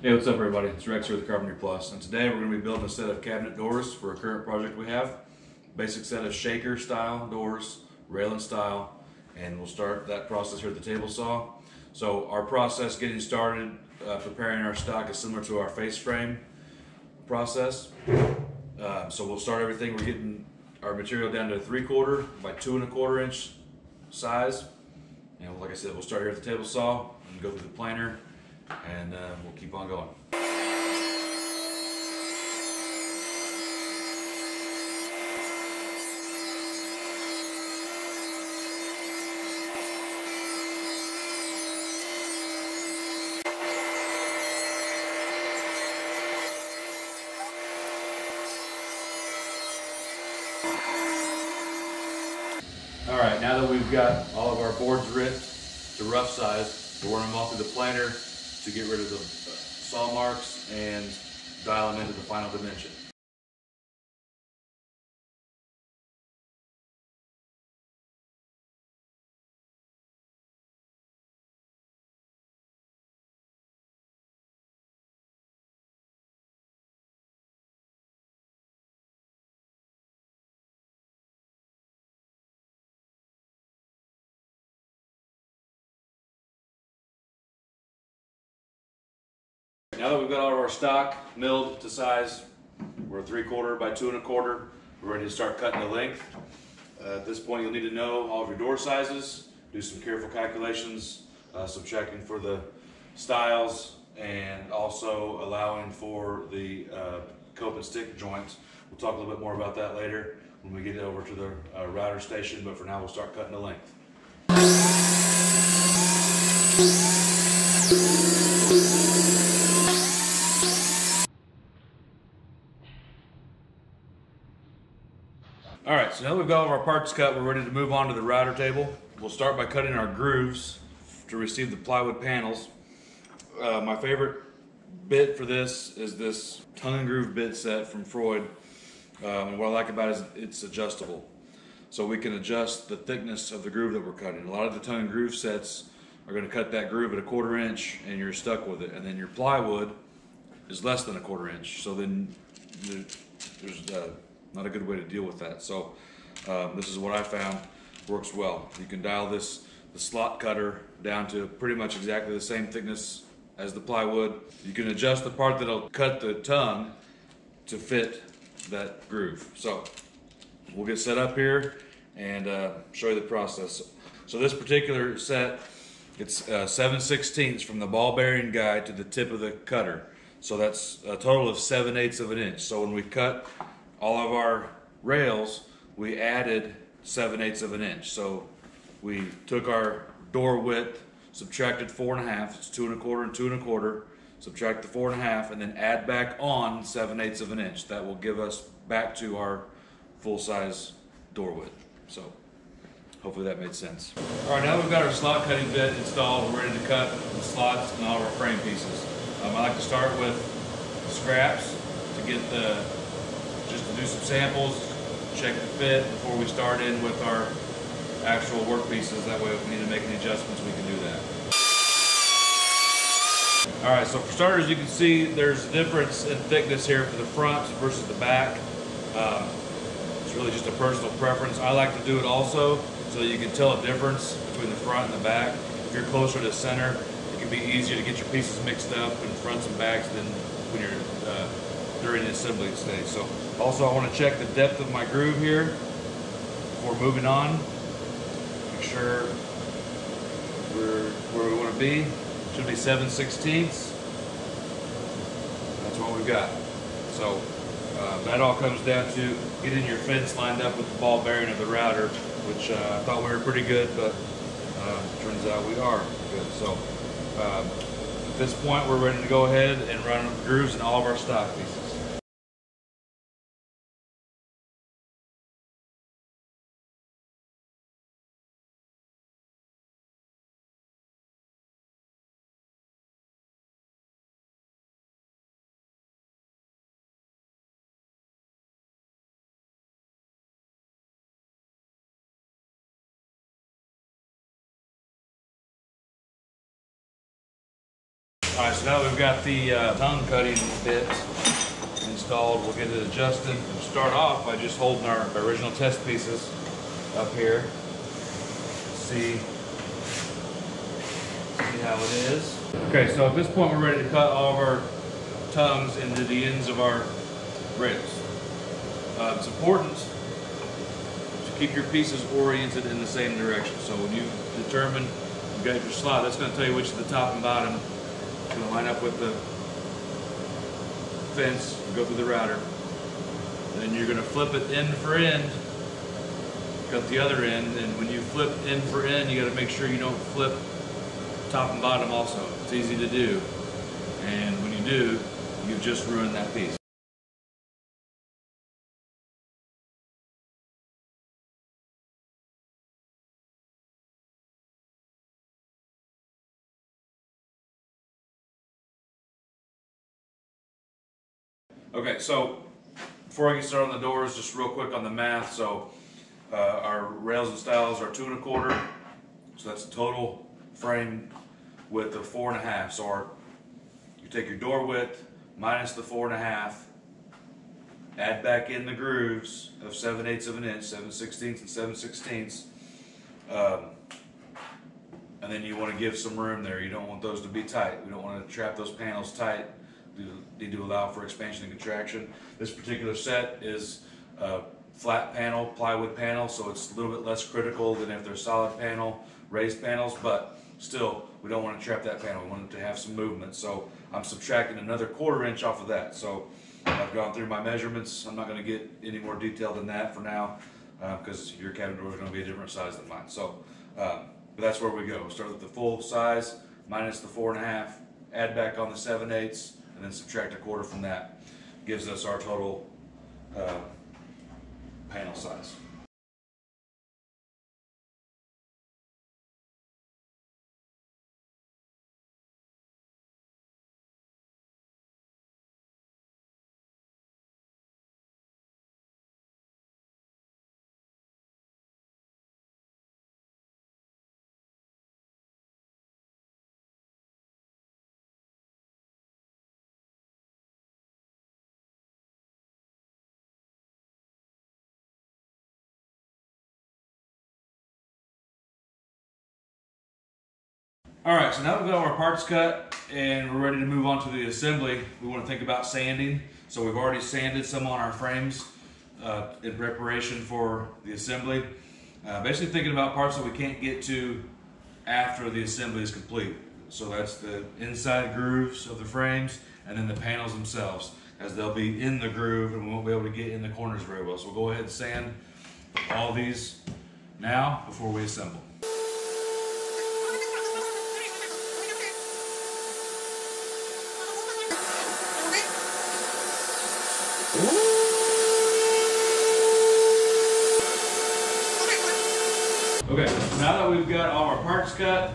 Hey, what's up everybody? It's Rex here with Carpentry Plus, and today we're going to be building a set of cabinet doors for a current project we have. Basic set of shaker style doors, railing style, and we'll start that process here at the table saw. So our process getting started, preparing our stock is similar to our face frame process. So we'll start everything, we're getting our material down to 3/4 by 2 1/4 inch size. And like I said, we'll start here at the table saw and go through the planer, and we'll keep on going. Alright, now that we've got all of our boards ripped to rough size, we're running them off through the planer to get rid of the saw marks and dial them into the final dimension. Now that we've got all of our stock milled to size, we're 3/4 by 2 1/4, we're ready to start cutting the length. At this point, you'll need to know all of your door sizes, do some careful calculations, subtracting for the stiles, and also allowing for the cope and stick joints. We'll talk a little bit more about that later when we get over to the router station, but for now we'll start cutting the length. Alright, so now we've got all of our parts cut, we're ready to move on to the router table. We'll start by cutting our grooves to receive the plywood panels. My favorite bit for this is this tongue and groove bit set from Freud. And what I like about it is it's adjustable. So we can adjust the thickness of the groove that we're cutting. A lot of the tongue and groove sets are going to cut that groove at 1/4 inch and you're stuck with it. And then your plywood is less than 1/4 inch. So then there's not a good way to deal with that. So this is what I found works well. You can dial the slot cutter down to pretty much exactly the same thickness as the plywood. You can adjust the part that'll cut the tongue to fit that groove. So we'll get set up here and show you the process. So this particular set, it's 7/16 from the ball bearing guide to the tip of the cutter. So that's a total of 7/8 of an inch. So when we cut all of our rails, we added 7/8 of an inch. So we took our door width, subtracted 4 1/2, it's 2 1/4 and 2 1/4, subtract the 4 1/2, and then add back on 7/8 of an inch. That will give us back to our full size door width. So hopefully that made sense. All right, now we've got our slot cutting bit installed, we're ready to cut the slots and all of our frame pieces. I like to start with scraps to get just to do some samples, check the fit before we start in with our actual work pieces. That way if we need to make any adjustments, we can do that. Alright, so for starters, you can see there's a difference in thickness here for the front versus the back. It's really just a personal preference. I like to do it also so that you can tell a difference between the front and the back. If you're closer to the center, it can be easier to get your pieces mixed up in fronts and backs than when you're during the assembly stage. So also I want to check the depth of my groove here before moving on. Make sure we're where we want to be. Should be 7/16. That's what we've got. So that all comes down to getting your fence lined up with the ball bearing of the router, which I thought we were pretty good, but turns out we are good. So at this point we're ready to go ahead and run the grooves in all of our stock pieces. All right, so now that we've got the tongue cutting bit installed, we'll get it adjusted. We'll start off by just holding our original test pieces up here. See how it is. Okay, so at this point we're ready to cut all of our tongues into the ends of our rails. It's important to keep your pieces oriented in the same direction. So when you determine you got your slot, that's going to tell you which is the top and bottom. It's going to line up with the fence, go through the router. And then you're going to flip it end for end, cut the other end, and when you flip end for end, you got to make sure you don't flip top and bottom also. It's easy to do. And when you do, you've just ruined that piece. Okay, so before I get started on the doors, just real quick on the math. So our rails and stiles are 2 1/4. So that's the total frame width of 4 1/2. So you take your door width minus the 4 1/2, add back in the grooves of 7/8 of an inch, 7/16 and 7/16. And then you want to give some room there. You don't want those to be tight. We don't want to trap those panels tight. We need to allow for expansion and contraction. This particular set is a flat panel, plywood panel, so it's a little bit less critical than if they're solid panel, raised panels, but still, we don't want to trap that panel. We want it to have some movement. So I'm subtracting another 1/4 inch off of that. So I've gone through my measurements. I'm not going to get any more detailed than that for now because your cabin door is going to be a different size than mine. So, but that's where we go. Start with the full size minus the 4 1/2, add back on the 7/8, and then subtract a 1/4 from that. Gives us our total panel size. All right, so now we've got all our parts cut and we're ready to move on to the assembly. We want to think about sanding. So we've already sanded some on our frames in preparation for the assembly. Basically thinking about parts that we can't get to after the assembly is complete. So that's the inside grooves of the frames and then the panels themselves, as they'll be in the groove and we won't be able to get in the corners very well. So we'll go ahead and sand all these now before we assemble. Okay, so now that we've got all our parts cut,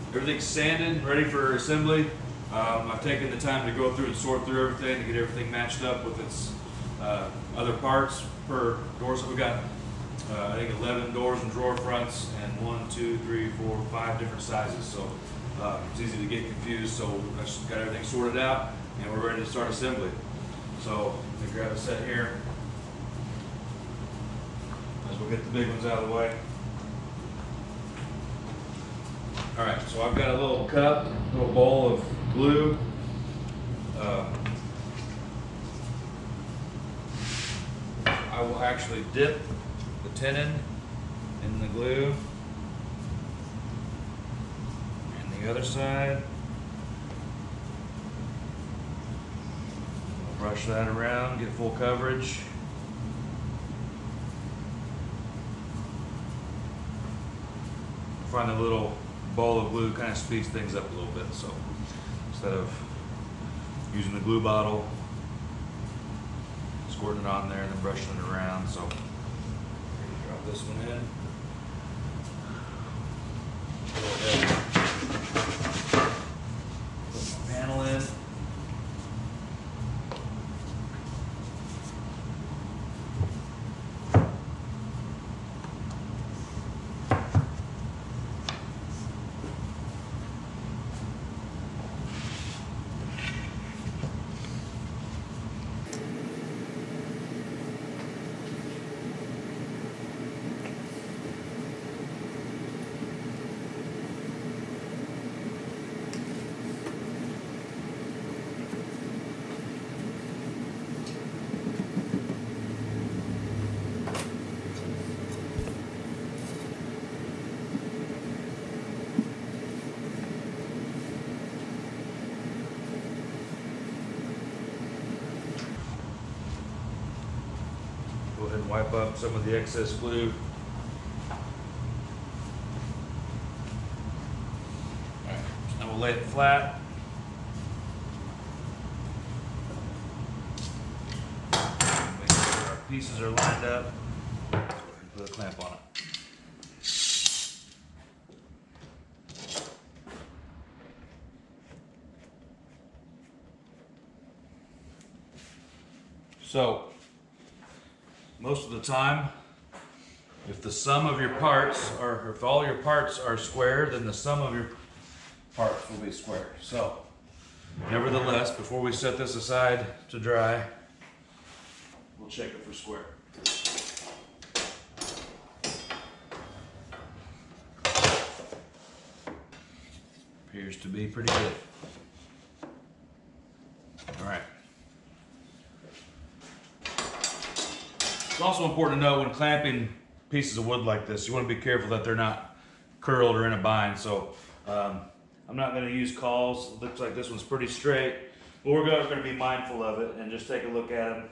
everything's sanded, ready for assembly, I've taken the time to go through and sort through everything to get everything matched up with its other parts per door. So we've got, I think, 11 doors and drawer fronts and 1, 2, 3, 4, 5 different sizes. So it's easy to get confused. So I just got everything sorted out and we're ready to start assembly. So let me grab a set here. As we'll get the big ones out of the way. All right, so I've got a little cup, a little bowl of glue. I will actually dip the tenon in the glue. And the other side. I'll brush that around, get full coverage. Find a little bowl of glue kind of speeds things up a little bit. So instead of using the glue bottle, squirting it on there and then brushing it around. So drop this one in. Go ahead. Put my panel in. wipe up some of the excess glue. Alright, so now we'll lay it flat. Make sure our pieces are lined up. Put a clamp on it. So, most of the time, if the sum of your parts, or if all your parts are square, then the sum of your parts will be square. So, nevertheless, before we set this aside to dry, we'll check it for square. Appears to be pretty good. All right. It's also important to know when clamping pieces of wood like this, you want to be careful that they're not curled or in a bind. So I'm not going to use cauls. It looks like this one's pretty straight, but we're going to be mindful of it and just take a look at them.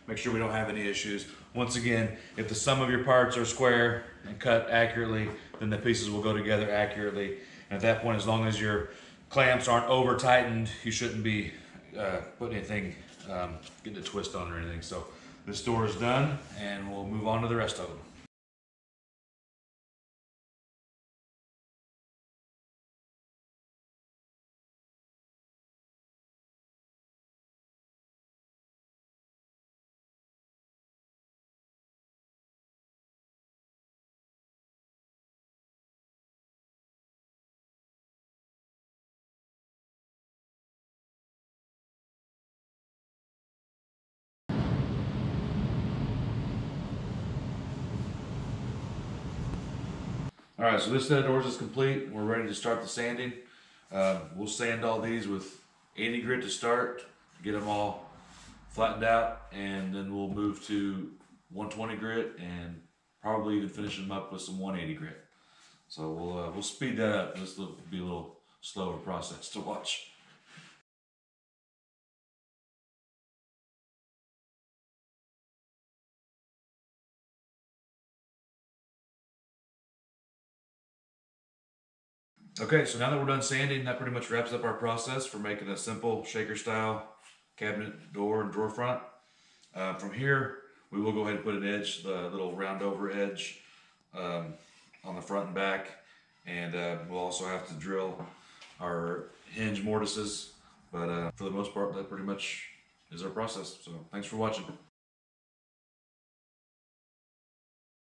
Make sure we don't have any issues. Once again, if the sum of your parts are square and cut accurately, then the pieces will go together accurately. And at that point, as long as your clamps aren't over tightened, you shouldn't be putting anything, getting a twist on or anything. So this door is done, and we'll move on to the rest of them. All right, so this set of doors is complete. We're ready to start the sanding. We'll sand all these with 80 grit to start, get them all flattened out, and then we'll move to 120 grit and probably even finish them up with some 180 grit. So we'll speed that up. This will be a little slower process to watch. Okay, so now that we're done sanding, that pretty much wraps up our process for making a simple shaker style cabinet door and drawer front. From here, we will go ahead and put an edge, the little round over edge on the front and back, and we'll also have to drill our hinge mortises, but for the most part, that pretty much is our process. So thanks for watching.